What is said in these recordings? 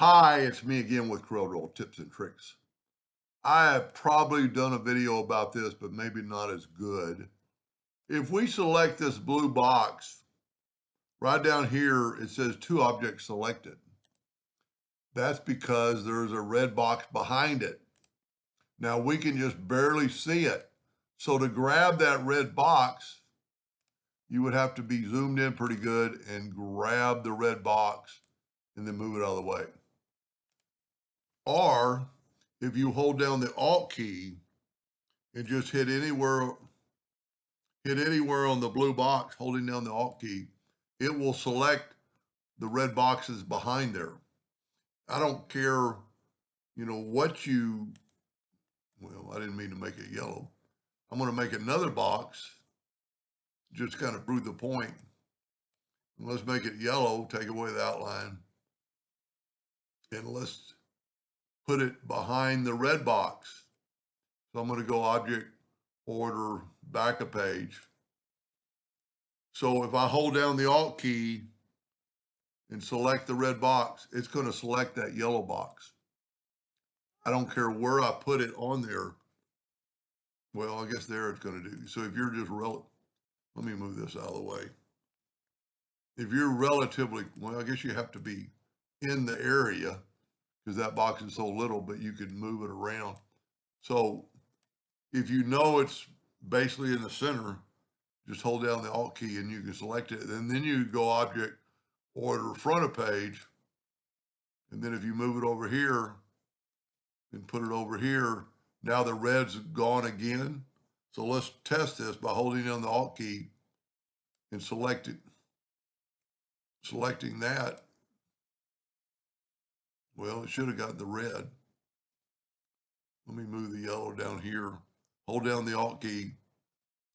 Hi, it's me again with Corel tips and tricks. I have probably done a video about this, but maybe not as good. If we select this blue box, right down here, it says two objects selected. That's because there's a red box behind it. Now we can just barely see it. So to grab that red box, you would have to be zoomed in pretty good and grab the red box and then move it out of the way. Or if you hold down the Alt key and just hit anywhere on the blue box, holding down the Alt key, it will select the red boxes behind there. I don't care, what well, I didn't mean to make it yellow. I'm going to make another box, just kind of prove the point. And let's make it yellow, take away the outline. And let's put it behind the red box. So I'm going to go Object, Order, Back a Page. So if I hold down the Alt key and select the red box, it's going to select that yellow box. I don't care where I put it on there. Well, I guess there it's going to do. So if you're just let me move this out of the way. If you're relatively, well, I guess you have to be in the area because that box is so little, but you can move it around. So if you know it's basically in the center, just hold down the Alt key and you can select it. And then you go Object, Order, Front of Page. And then if you move it over here and put it over here, now the red's gone again. So let's test this by holding down the Alt key and selecting that. Well, it should have got the red. Let me move the yellow down here. Hold down the Alt key.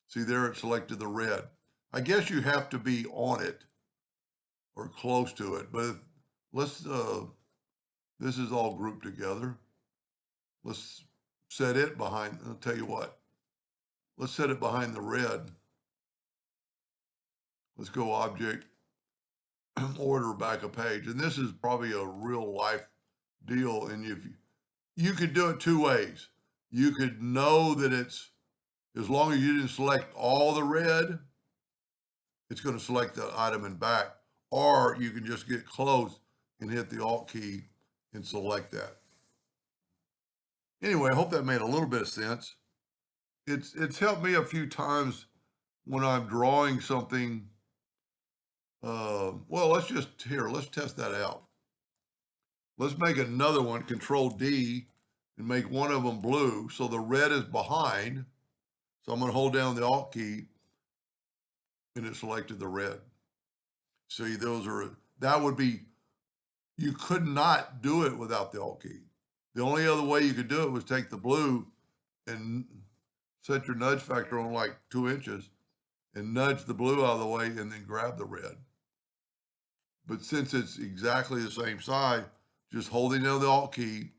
See there, it selected the red. I guess you have to be on it or close to it, but let's, this is all grouped together. Let's set it behind, I'll tell you what, let's set it behind the red. Let's go Object, Order, Back a Page. And this is probably a real life deal. And if you could do it two ways. You could know that it's, as long as you didn't select all the red, it's going to select the item in back. Or you can just get close and hit the Alt key and select that. Anyway, I hope that made a little bit of sense. It's helped me a few times when I'm drawing something. Well, let's test that out. Let's make another one, Control D, and make one of them blue. So the red is behind. So I'm going to hold down the Alt key and it selected the red. See, you could not do it without the Alt key. The only other way you could do it was take the blue and set your nudge factor on like 2 inches and nudge the blue out of the way and then grab the red. But since it's exactly the same size, just holding down the Alt key,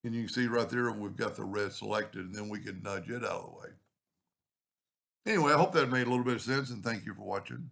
and you can see right there, we've got the red selected, and then we can nudge it out of the way. Anyway, I hope that made a little bit of sense, and thank you for watching.